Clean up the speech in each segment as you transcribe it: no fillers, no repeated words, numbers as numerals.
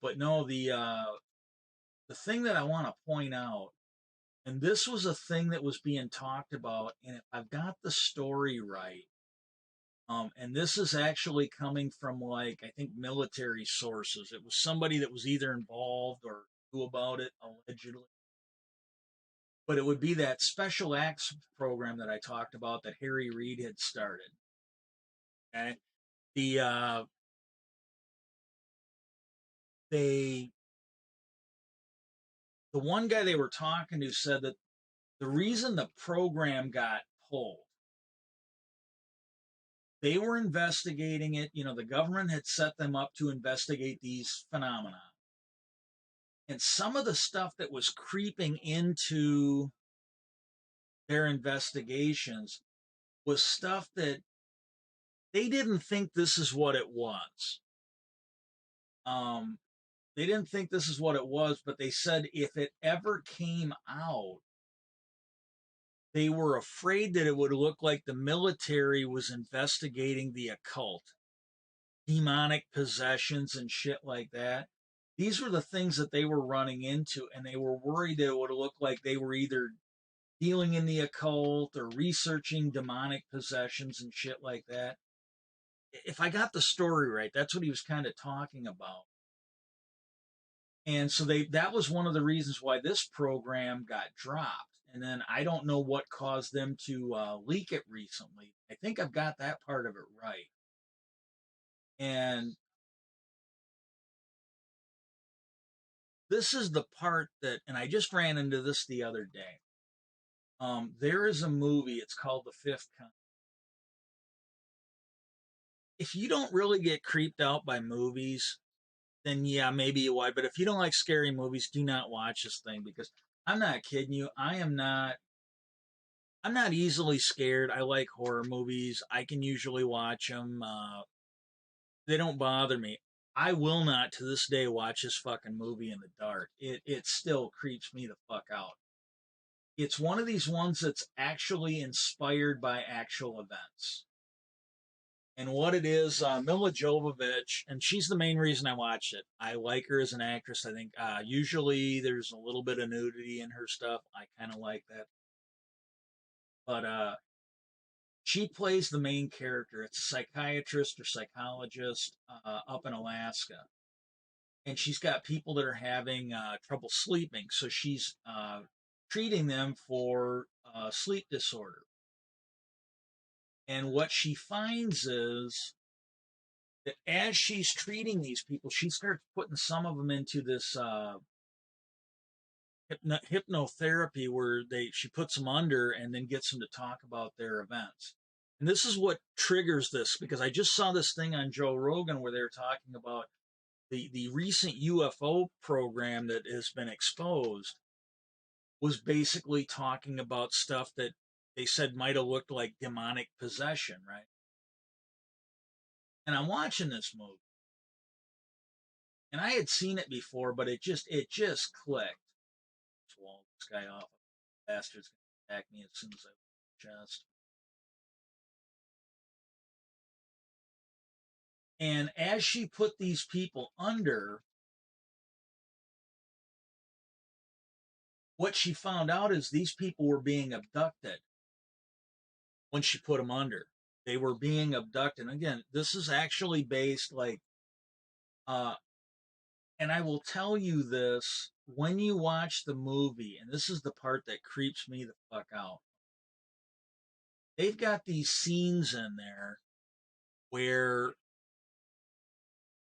But no, the thing that I want to point out, and this was a thing that was being talked about, and if I've got the story right, and this is actually coming from like I think military sources. It was somebody that was either involved or knew about it allegedly. But it would be that special acts program that I talked about that Harry Reid had started. Okay, the they the one guy they were talking to said that the reason the program got pulled, they were investigating it. You know, the government had set them up to investigate these phenomena. And some of the stuff that was creeping into their investigations was stuff that they didn't think this is what it was. Um, they didn't think this is what it was, but they said if it ever came out, they were afraid that it would look like the military was investigating the occult, demonic possessions, and shit like that. These were the things that they were running into, and they were worried that it would look like they were either dealing in the occult or researching demonic possessions and shit like that. If I got the story right, that's what he was kind of talking about. And so that was one of the reasons why this program got dropped. And then I don't know what caused them to leak it recently. I think I've got that part of it right. And this is the part that, and I just ran into this the other day. There is a movie. It's called The Fifth Kind. If you don't really get creeped out by movies, then yeah, maybe you would. But if you don't like scary movies, do not watch this thing because I'm not kidding you. I am not. I'm not easily scared. I like horror movies. I can usually watch them. They don't bother me. I will not to this day watch this fucking movie in the dark. It still creeps me the fuck out. It's one of these ones that's actually inspired by actual events. And what it is, Mila Jovovich, and she's the main reason I watched it. I like her as an actress. I think usually there's a little bit of nudity in her stuff. I kind of like that. But she plays the main character. It's a psychiatrist or psychologist up in Alaska. And she's got people that are having trouble sleeping. So she's treating them for sleep disorder. And what she finds is that as she's treating these people, she starts putting some of them into this hypnotherapy where she puts them under and then gets them to talk about their events. And this is what triggers this because I just saw this thing on Joe Rogan where they were talking about the recent UFO program that has been exposed was basically talking about stuff that they said might have looked like demonic possession, right? And I'm watching this movie and I had seen it before, but it just clicked. Let's wall this guy off. Bastard's gonna attack me as soon as I chest. And as she put these people under, what she found out is these people were being abducted when she put them under. They were being abducted. And again, this is actually based like, uh, and I will tell you this when you watch the movie, and this is the part that creeps me the fuck out. They've got these scenes in there where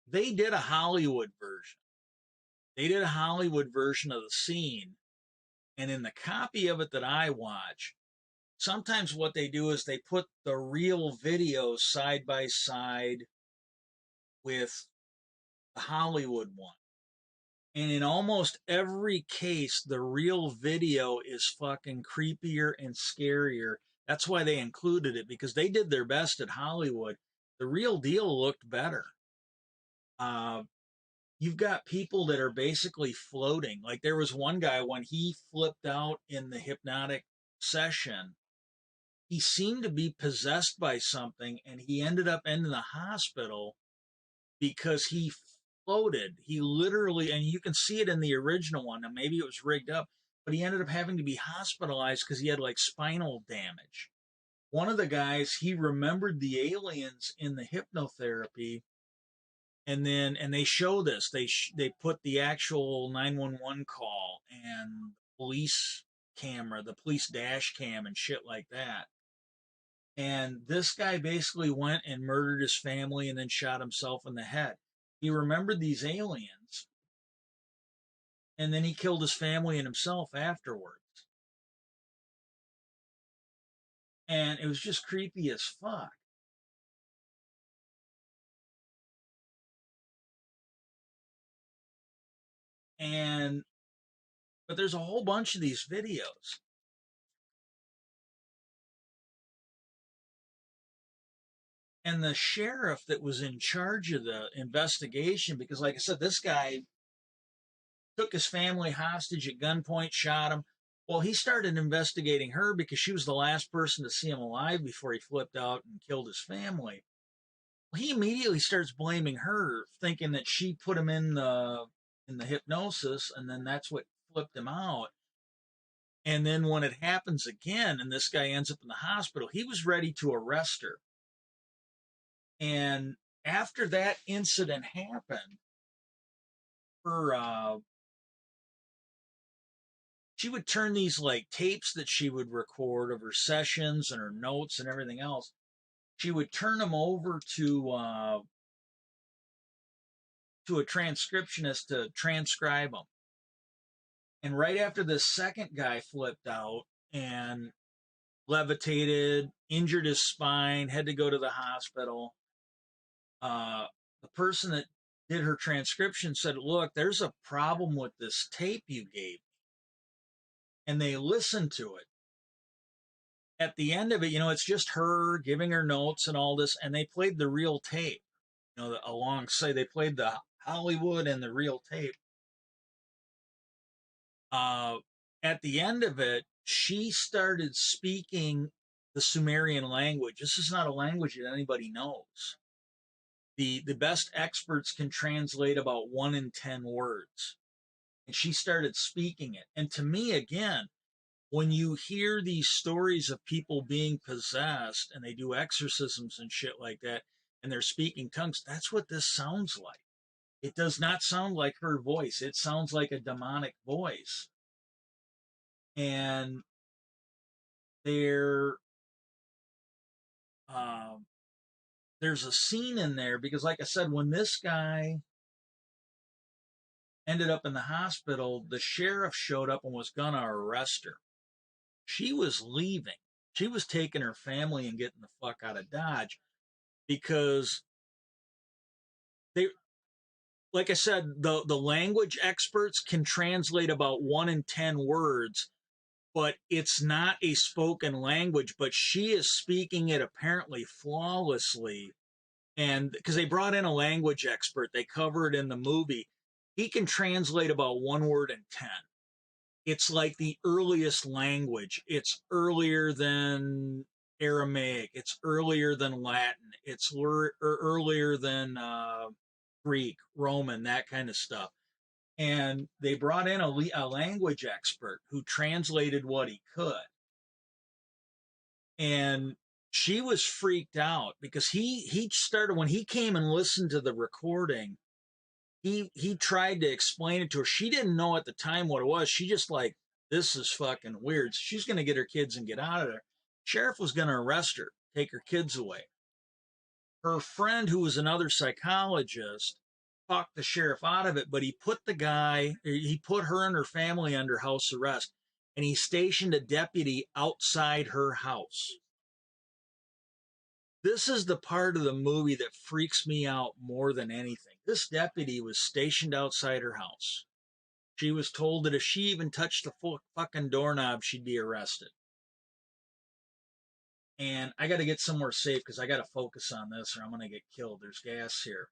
they did a Hollywood version. They did a Hollywood version of the scene. And in the copy of it that I watch, sometimes what they do is they put the real videos side by side with the Hollywood one. And in almost every case, the real video is fucking creepier and scarier. That's why they included it because they did their best at Hollywood. The real deal looked better. Uh, you've got people that are basically floating. Like there was one guy when he flipped out in the hypnotic session, he seemed to be possessed by something and he ended up in the hospital because exploded. He literally, and you can see it in the original one, and maybe it was rigged up, but he ended up having to be hospitalized because he had like spinal damage. One of the guys, he remembered the aliens in the hypnotherapy, and they show this. They put the actual 911 call and police camera, the police dash cam and shit like that. And this guy basically went and murdered his family and then shot himself in the head. He remembered these aliens, and then he killed his family and himself afterwards. And it was just creepy as fuck. And but there's a whole bunch of these videos. And the sheriff that was in charge of the investigation, because like I said, this guy took his family hostage at gunpoint, shot him. Well, he started investigating her because she was the last person to see him alive before he flipped out and killed his family. Well, he immediately starts blaming her, thinking that she put him in the hypnosis, and then that's what flipped him out. And then when it happens again, and this guy ends up in the hospital, he was ready to arrest her. And after that incident happened, her she would turn these like tapes that she would record of her sessions and her notes and everything else. She would turn them over to a transcriptionist to transcribe them. And right after the second guy flipped out and levitated, injured his spine, had to go to the hospital, the person that did her transcription said, "Look, there's a problem with this tape you gave." And they listened to it. At the end of it, it's just her giving her notes and all this, and they played the real tape. Alongside, they played the Hollywood and the real tape. Uh, at the end of it, she started speaking the Sumerian language. This is not a language that anybody knows. The best experts can translate about 1 in 10 words. And she started speaking it. And to me, again, when you hear these stories of people being possessed and they do exorcisms and shit like that, and they're speaking tongues, that's what this sounds like. It does not sound like her voice. It sounds like a demonic voice. And there, um, there's a scene in there because, like I said, when this guy ended up in the hospital, the sheriff showed up and was gonna arrest her. She was leaving. She was taking her family and getting the fuck out of Dodge because they, like I said, the language experts can translate about 1 in 10 words, but it's not a spoken language. But she is speaking it apparently flawlessly, and because they brought in a language expert, they cover it in the movie. He can translate about 1 word in 10. It's like the earliest language. It's earlier than Aramaic. It's earlier than Latin. It's earlier than Greek, Roman, that kind of stuff. And they brought in a language expert who translated what he could. And she was freaked out because he started, when he came and listened to the recording, he tried to explain it to her. She didn't know at the time what it was. She just like, this is fucking weird. She's going to get her kids and get out of there. Sheriff was going to arrest her, take her kids away. Her friend, who was another psychologist, talked the sheriff out of it, but he put her and her family under house arrest, and he stationed a deputy outside her house. This is the part of the movie that freaks me out more than anything. This deputy was stationed outside her house. She was told that if she even touched the fucking doorknob, she'd be arrested. And I got to get somewhere safe because I got to focus on this or I'm going to get killed. There's gas here.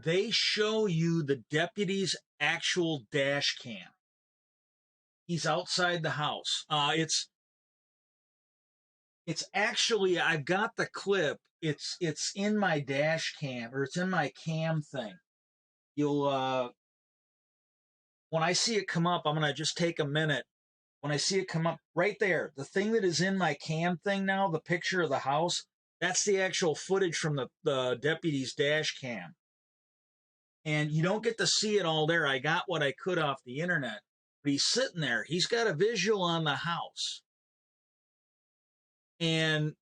They show you the deputy's actual dash cam. He's outside the house. It's actually, I've got the clip. It's in my dash cam, or it's in my cam thing. You'll when I see it come up, I'm gonna just take a minute. When I see it come up right there, the thing that is in my cam thing now, the picture of the house, that's the actual footage from the deputy's dash cam. And you don't get to see it all there. I got what I could off the internet. But he's sitting there. He's got a visual on the house. And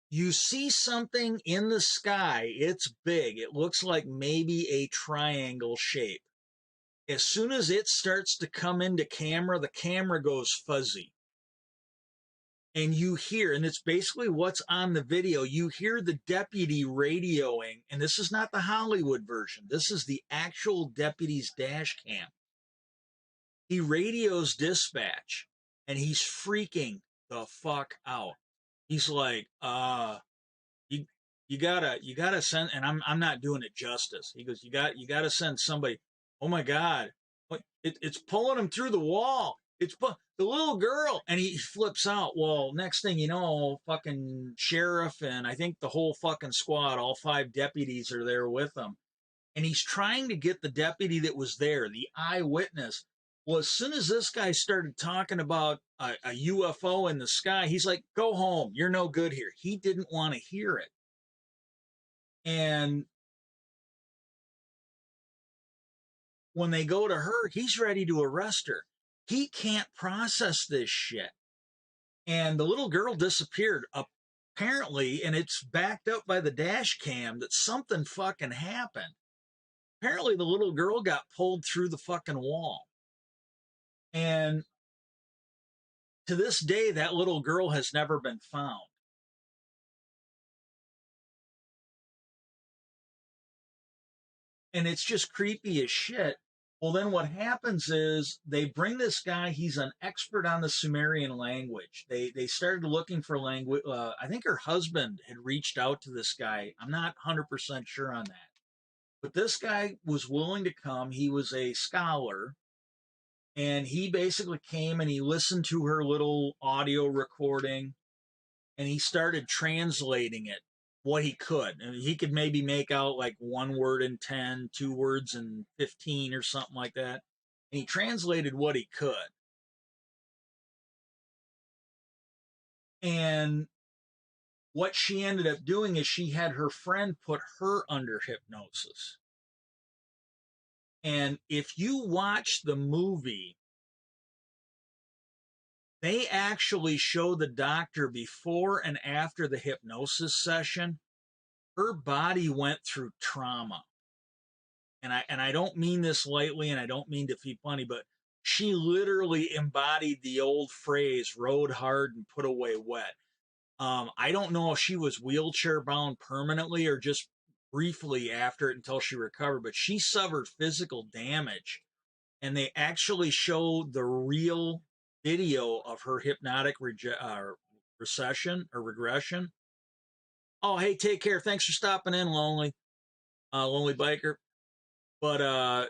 you see something in the sky. It's big. It looks like maybe a triangle shape. As soon as it starts to come into camera, the camera goes fuzzy. And you hear, and it's basically what's on the video, you hear the deputy radioing, and this is not the Hollywood version. This is the actual deputy's dash cam. He radios dispatch, and he's freaking the fuck out. He's like, you you gotta send, and I'm not doing it justice. He goes, you gotta send somebody. Oh my god, it's pulling him through the wall. The little girl, and he flips out. Well, next thing you know, fucking sheriff and I think the whole fucking squad, all 5 deputies are there with him, and he's trying to get the deputy that was there, the eyewitness. Well, as soon as this guy started talking about a UFO in the sky, he's like, "Go home. You're no good here." He didn't want to hear it. And when they go to her, he's ready to arrest her. He can't process this shit. And the little girl disappeared, apparently, and it's backed up by the dash cam that something fucking happened. Apparently, the little girl got pulled through the fucking wall. And to this day, that little girl has never been found. And it's just creepy as shit. Well, then what happens is they bring this guy. He's an expert on the Sumerian language. They started looking for language. I think her husband had reached out to this guy. I'm not 100% sure on that. But this guy was willing to come. He was a scholar. And he basically came and he listened to her little audio recording and he started translating it what he could. I mean, he could maybe make out like 1 word in 10, 2 words in 15 or something like that. And he translated what he could. And what she ended up doing is she had her friend put her under hypnosis. And if you watch the movie, they actually show the doctor before and after the hypnosis session. Her body went through trauma. And I don't mean this lightly, and I don't mean to be funny, but she literally embodied the old phrase "rode hard and put away wet." I don't know if she was wheelchair bound permanently or just briefly after it until she recovered, but she suffered physical damage, and they actually showed the real video of her hypnotic recession or regression. Oh, hey, take care. Thanks for stopping in, lonely biker. But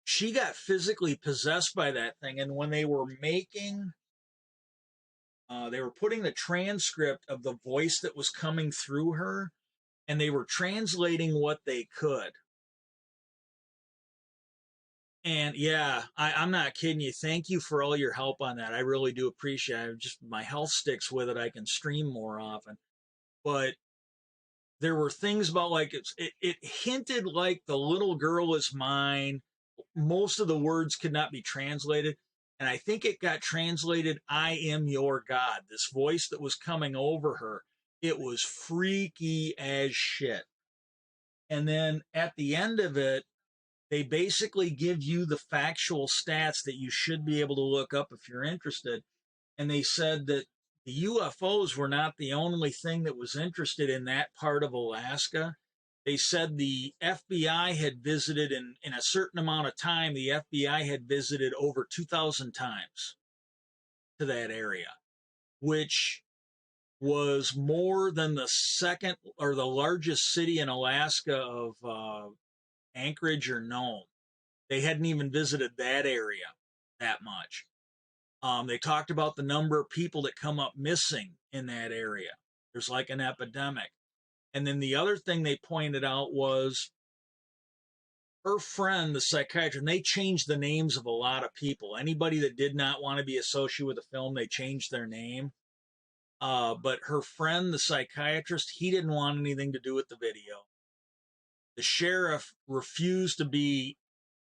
she got physically possessed by that thing, and when they were putting the transcript of the voice that was coming through her, and they were translating what they could. And yeah, I'm not kidding you. Thank you for all your help on that. I really do appreciate it. Just my health sticks with it. I can stream more often. But there were things about like it hinted like the little girl is mine. Most of the words could not be translated. And I think it got translated, "I am your God." This voice that was coming over her, it was freaky as shit. And then at the end of it, they basically give you the factual stats that you should be able to look up if you're interested. And they said that the UFOs were not the only thing that was interested in that part of Alaska. They said the FBI had visited in a certain amount of time, the FBI had visited over 2,000 times to that area, which was more than the second or the largest city in Alaska of Anchorage or Nome. They hadn't even visited that area that much. They talked about the number of people that come up missing in that area. There's like an epidemic. And then the other thing they pointed out was her friend, the psychiatrist, and they changed the names of a lot of people. Anybody that did not want to be associated with the film, they changed their name. But her friend, the psychiatrist, he didn't want anything to do with the video. The sheriff refused to be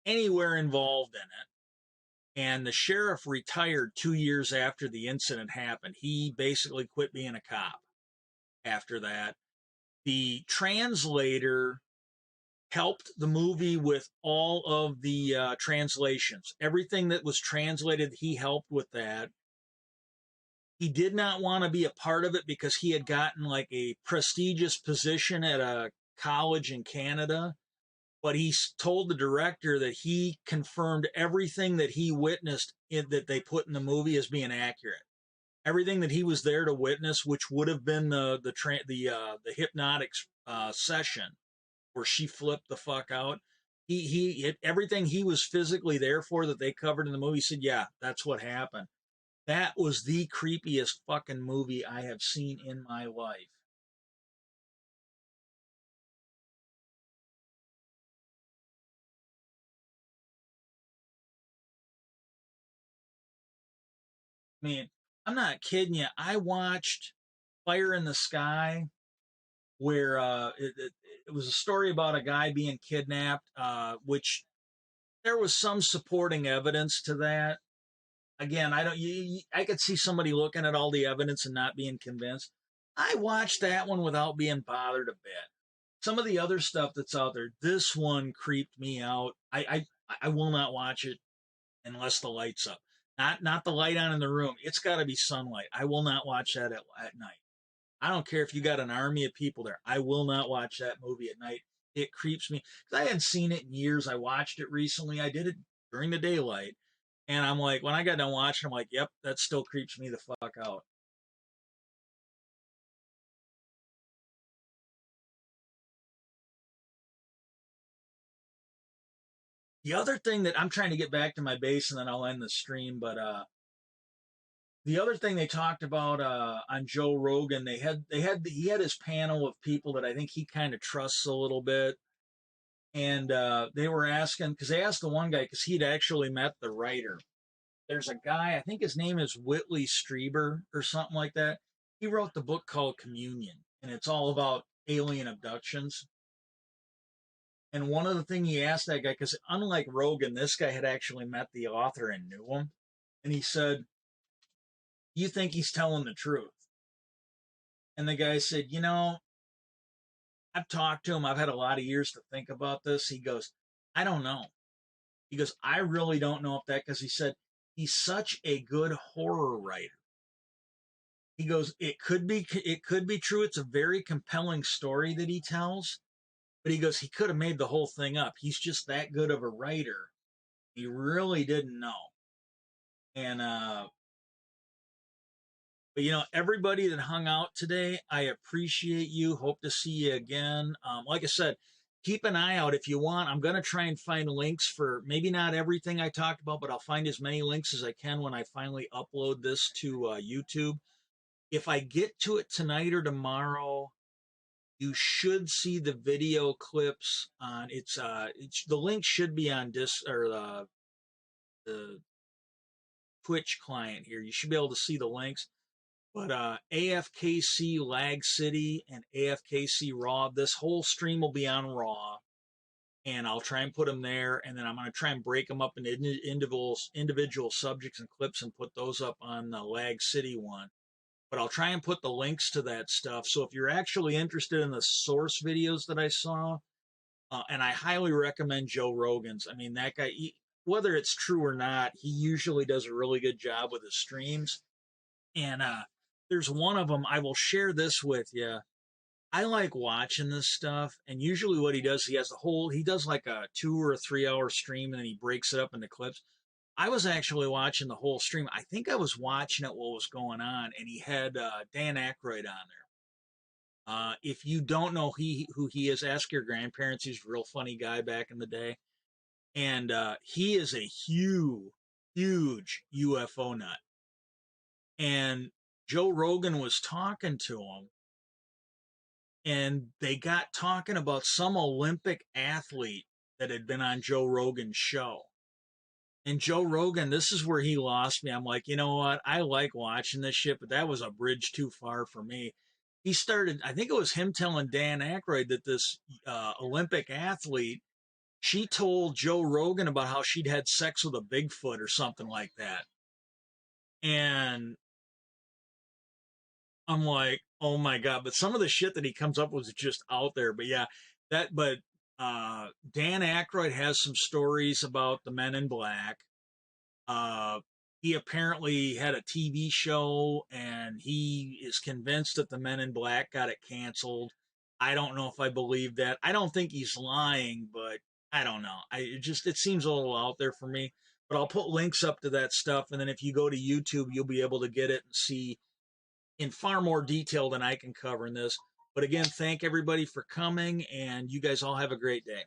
anywhere involved in it. And the sheriff retired 2 years after the incident happened. He basically quit being a cop after that. The translator helped the movie with all of the translations. Everything that was translated, he helped with that. He did not want to be a part of it because he had gotten like a prestigious position at a college in Canada. But he told the director that he confirmed everything that he witnessed that they put in the movie as being accurate. Everything that he was there to witness, which would have been the hypnotic session where she flipped the fuck out. Everything he was physically there for that they covered in the movie. He said, yeah, that's what happened. That was the creepiest fucking movie I have seen in my life. I mean, I'm not kidding you. I watched Fire in the Sky, where it was a story about a guy being kidnapped, which there was some supporting evidence to that. Again, I don't. I could see somebody looking at all the evidence and not being convinced. I watched that one without being bothered a bit. Some of the other stuff that's out there, this one creeped me out. I will not watch it unless the light's up. Not the light on in the room. It's got to be sunlight. I will not watch that at night. I don't care if you got an army of people there. I will not watch that movie at night. It creeps me because I hadn't seen it in years. I watched it recently. I did it during the daylight, and I'm like, when I got done watching, I'm like, yep, that still creeps me the fuck out. The other thing that I'm trying to get back to my base, and then I'll end the stream, but the other thing they talked about on Joe Rogan, he had his panel of people that I think he kind of trusts a little bit, and they were asking because they asked the one guy because he'd actually met the writer. There's a guy, I think his name is Whitley Strieber or something like that. He wrote the book called Communion, and it's all about alien abductions. And one of the things he asked that guy, because unlike Rogan, this guy had actually met the author and knew him, and he said, "You think he's telling the truth?" And the guy said, I've talked to him. I've had a lot of years to think about this. He goes, I don't know. He goes, I really don't know if that, because he said, he's such a good horror writer. He goes, it could be true. It's a very compelling story that he tells, but he goes, he could have made the whole thing up. He's just that good of a writer. He really didn't know. And but everybody that hung out today, I appreciate you. Hope to see you again. Like I said, keep an eye out if you want. I'm going to try and find links for maybe not everything I talked about, but I'll find as many links as I can when I finally upload this to YouTube. If I get to it tonight or tomorrow, you should see the video clips on the link should be on the Twitch client here. You should be able to see the links. But AFKC Lag City and AFKC Raw, this whole stream will be on Raw, and I'll try and put them there, and then I'm going to try and break them up into individual subjects and clips and put those up on the Lag City one. But I'll try and put the links to that stuff. So if you're actually interested in the source videos that I saw, and I highly recommend Joe Rogan's. I mean, that guy, whether it's true or not, he usually does a really good job with his streams. And there's one of them, I will share this with you. I like watching this stuff, and usually what he does, he does like a 2 or 3 hour stream, and then he breaks it up into clips. I was actually watching the whole stream. I think I was watching it what was going on, and he had Dan Aykroyd on there. If you don't know who he is, ask your grandparents. He's a real funny guy back in the day, and he is a huge UFO nut. And Joe Rogan was talking to him, and they got talking about some Olympic athlete that had been on Joe Rogan's show. And Joe Rogan, this is where he lost me. I'm like, you know what? I like watching this shit, but that was a bridge too far for me. He started, I think it was him telling Dan Aykroyd that this Olympic athlete, she told Joe Rogan about how she'd had sex with a Bigfoot or something like that. And I'm like, oh my God. But some of the shit that he comes up with is just out there. But yeah, but Dan Aykroyd has some stories about the Men in Black. Uh, he apparently had a TV show, and he is convinced that the Men in Black got it canceled. I don't know if I believe that. I don't think he's lying, but I don't know. It seems a little out there for me. But I'll put links up to that stuff, and then if you go to YouTube, you'll be able to get it and see in far more detail than I can cover in this. But again, thank everybody for coming, and you guys all have a great day.